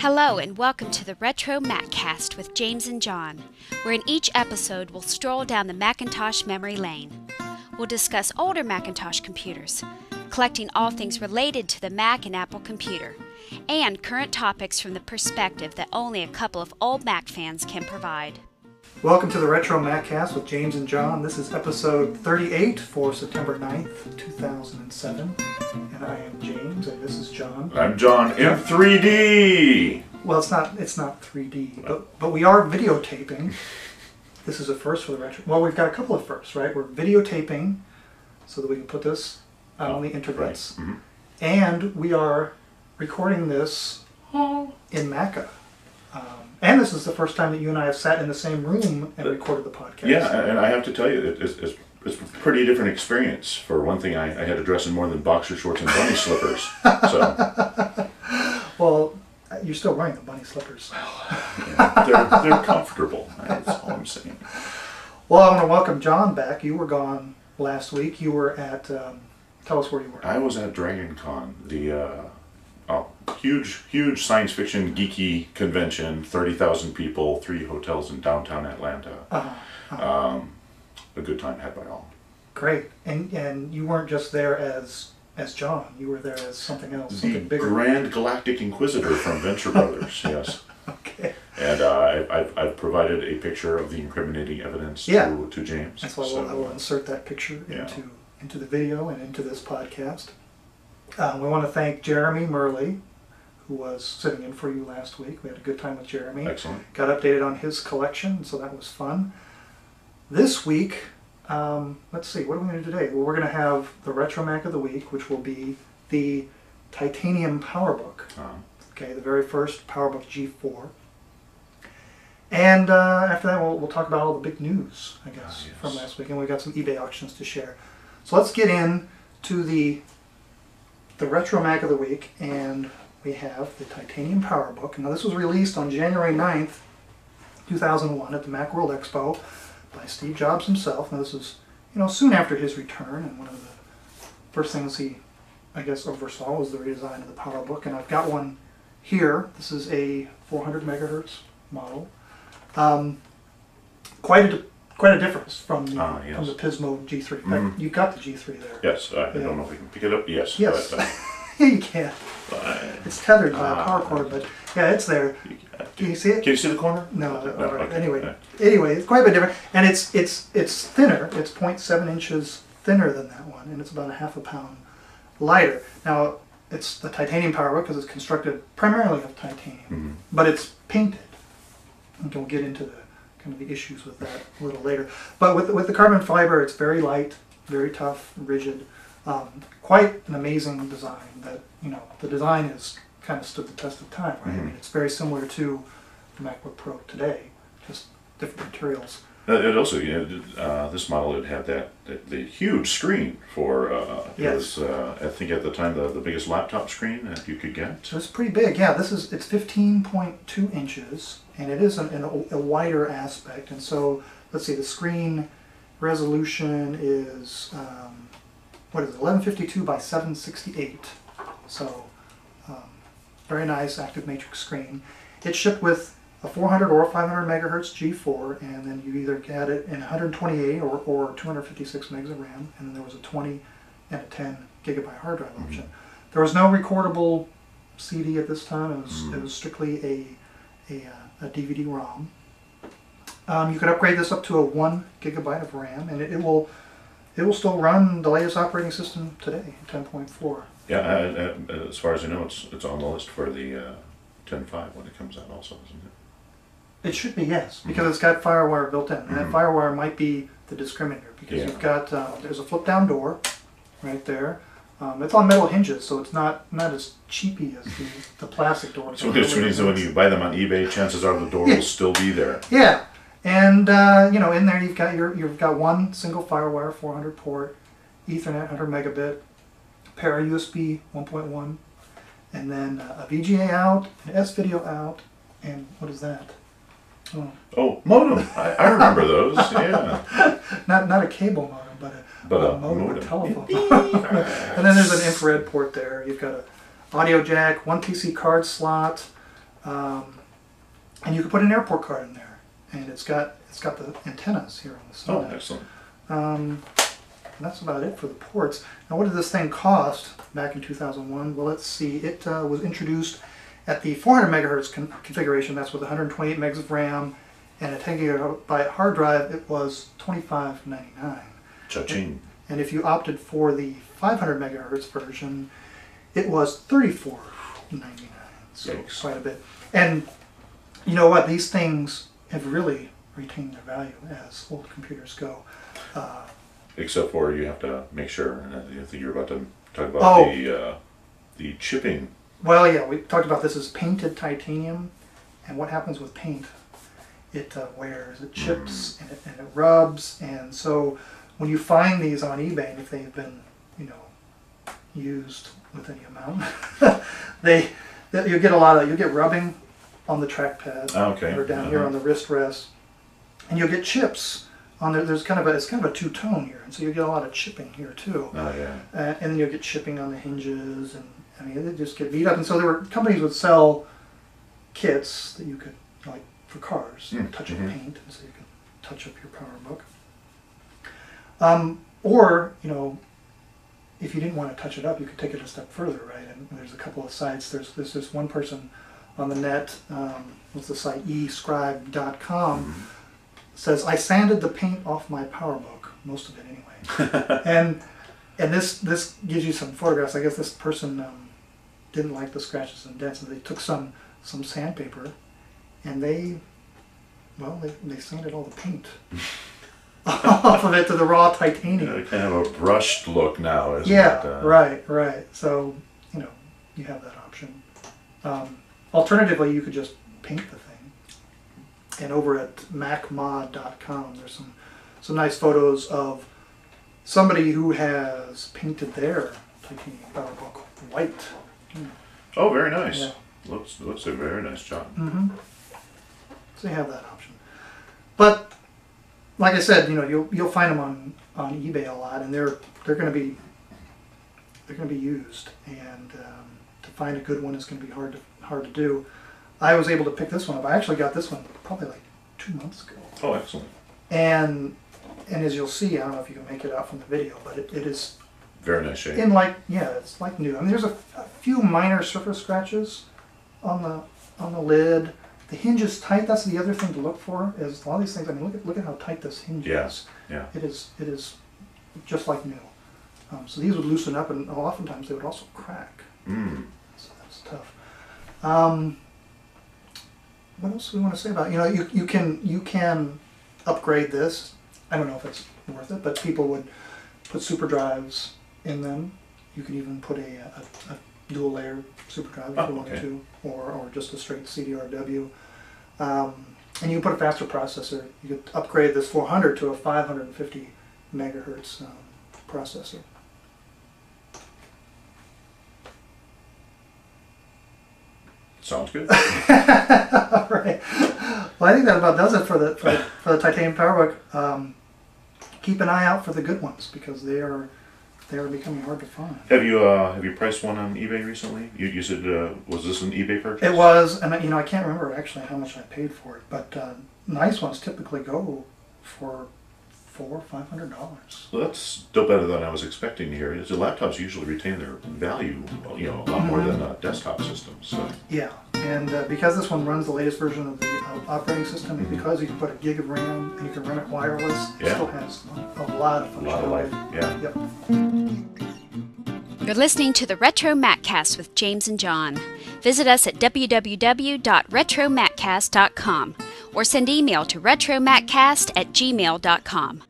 Hello and welcome to the Retro Maccast with James and John, where in each episode we'll stroll down the Macintosh memory lane. We'll discuss older Macintosh computers, collecting all things related to the Mac and Apple computer, and current topics from the perspective that only a couple of old Mac fans can provide. Welcome to the Retro Maccast with James and John. This is episode 38 for September 9th, 2007. And I am James, and this is John. I'm John in 3D! Well, it's not 3D, but we are videotaping. This is a first for the Retro. Well, we've got a couple of firsts, right? We're videotaping so that we can put this out on the internets. Right. Mm-hmm. And we are recording this in Maca. And this is the first time that you and I have sat in the same room and recorded the podcast. Yeah, and I have to tell you, it's a pretty different experience. For one thing, I had to dress in more than boxer shorts and bunny slippers. So, well, you're still wearing the bunny slippers. yeah, they're comfortable. That's all I'm saying. Well, I want to welcome John back. You were gone last week. You were at, tell us where you were. I was at Dragon Con, the huge science fiction geeky convention, 30,000 people, 3 hotels in downtown Atlanta. A good time had by all. Great. And you weren't just there as John. You were there as something else, something bigger. Grand Galactic Inquisitor from Venture Brothers, yes. Okay. And I've provided a picture of the incriminating evidence to James. That's why I will insert that picture into the video and into this podcast. We want to thank Jeremy Murley, who was sitting in for you last week. We had a good time with Jeremy. Excellent. Got updated on his collection, so that was fun. This week, let's see, what are we going to do today? Well, we're going to have the Retro Mac of the Week, which will be the Titanium PowerBook. Okay, the very first PowerBook G4. And after that, we'll talk about all the big news, I guess, from last week. And we've got some eBay auctions to share. So let's get into the Retro Mac of the Week, and we have the Titanium PowerBook. Now, this was released on January 9th, 2001 at the Macworld Expo by Steve Jobs himself. Now, this is, soon after his return, and one of the first things he, I guess, oversaw was the redesign of the PowerBook, and I've got one here. This is a 400 megahertz model. Quite a difference from the Pismo G3. In fact, you've got the G3 there. Yes, I don't know if we can pick it up. Yes. Yes. But, yeah, you can. It's tethered by a power cord, but yeah, it's there. Can you see it? Can you see the corner? No. All right. Okay. Anyway, it's quite a bit different, and it's thinner. It's 0.7 inches thinner than that one, and it's about a half a pound lighter. Now, it's the titanium PowerBook because it's constructed primarily of titanium, but it's painted. And we'll get into the issues with that a little later. But with the carbon fiber, it's very light, very tough, rigid. Quite an amazing design. That the design has kind of stood the test of time, right? I mean, it's very similar to the MacBook Pro today, just different materials. It also, this model would have the huge screen for it was, I think at the time the biggest laptop screen that you could get. So it's pretty big. Yeah, it's 15.2 inches, and it is a wider aspect. And so let's see, the screen resolution is 1152 by 768. So very nice active matrix screen. It's shipped with a 400 or 500 megahertz G4, and then you either get it in 128 or 256 megs of RAM, and then there was a 20 and a 10 gigabyte hard drive option. There was no recordable CD at this time. It was strictly a DVD-ROM. You could upgrade this up to a 1 gigabyte of RAM, and it will still run the latest operating system today, 10.4. Yeah, as far as I know, it's on the list for the 10.5 when it comes out also, isn't it? It should be, yes, because it's got FireWire built in. And that FireWire might be the discriminator, because you've got, there's a flip-down door right there. It's on metal hinges, so it's not as cheapy as the plastic door. So which means that when you buy them on eBay, chances are the door will still be there. Yeah, and in there you've got one single FireWire 400 port, Ethernet 100 megabit, pair of USB 1.1, and then a VGA out, an S-Video out, and what is that? Oh, modem. I remember those. Yeah. Not a cable modem, but a modem, a telephone. And then there's an infrared port there. You've got a audio jack, one PC card slot, And you can put an airport card in there, and it's got the antennas here on the side. Oh, excellent. And that's about it for the ports. Now, what did this thing cost back in 2001? Well, let's see. It was introduced at the 400 megahertz configuration. That's with 128 megs of RAM and a 10 gigabyte hard drive. It was $25.99. Cha-ching. And if you opted for the 500 megahertz version, it was $34.99. So Yikes. quite a bit. And you know what? These things have really retained their value as old computers go. Except for you have to make sure, and I think you're about to talk about the chipping. Well, yeah, we talked about this as painted titanium, and what happens with paint? It wears, it chips, and it rubs, and so when you find these on eBay, and if they've been, used with any amount, you get rubbing on the trackpad, Okay. or down here on the wrist rest, and you'll get chips on there. It's kind of a two-tone here, and so you get a lot of chipping here too. Oh, yeah. And then you'll get chipping on the hinges, and I mean, they just get beat up. And so there were companies would sell kits that you could, like for cars, touch-up paint, and so you could touch up your PowerBook. Or, if you didn't want to touch it up, you could take it a step further, right? And there's a couple of sites. There's this one person on the net, what's the site, escribe.com, says, I sanded the paint off my PowerBook, most of it anyway. and this gives you some photographs. I guess this person didn't like the scratches and dents, and they took some sandpaper, and they sanded all the paint off of it to the raw titanium. Kind of a brushed look now, isn't it? Yeah, right. So, you have that option. Alternatively, you could just paint the thing. And over at macmod.com, there's some nice photos of somebody who has painted their titanium PowerBook white. Oh, very nice. Yeah. Looks a very nice job. So you have that option. But like I said, you'll find them on eBay a lot, and they're going to be used, and to find a good one is going to be hard to do. I was able to pick this one up. I actually got this one probably like 2 months ago. Oh, excellent. And as you'll see, I don't know if you can make it out from the video, but it is Very nice shape. it's like new. I mean, there's a few minor surface scratches on the lid. The hinge is tight. That's the other thing to look for. Is a lot of these things. I mean, look at how tight this hinge is. Yeah. It is just like new. So these would loosen up, and oftentimes they would also crack. So that's tough. What else do we want to say about it? You can upgrade this. I don't know if it's worth it, but people would put super drives in them. You can even put a dual layer super drive if you wanted to, or just a straight CDRW. And you can put a faster processor. You could upgrade this 400 to a 550 megahertz processor. Sounds good. All right. Well, I think that about does it for the titanium PowerBook. Keep an eye out for the good ones, because they are becoming hard to find. Have you priced one on eBay recently? You said was this an eBay purchase? It was, and I can't remember actually how much I paid for it, but nice ones typically go for $400 or $500. Well, that's still better than I was expecting to hear. The laptops usually retain their value, a lot more than a desktop system. So yeah, and because this one runs the latest version of the operating system, and because you can put a gig of RAM and you can run it wireless, it still has a lot of functionality. a lot of life. Yeah. Yep. You're listening to the Retro Maccast with James and John. Visit us at www.retromaccast.com or send email to retromaccast@gmail.com.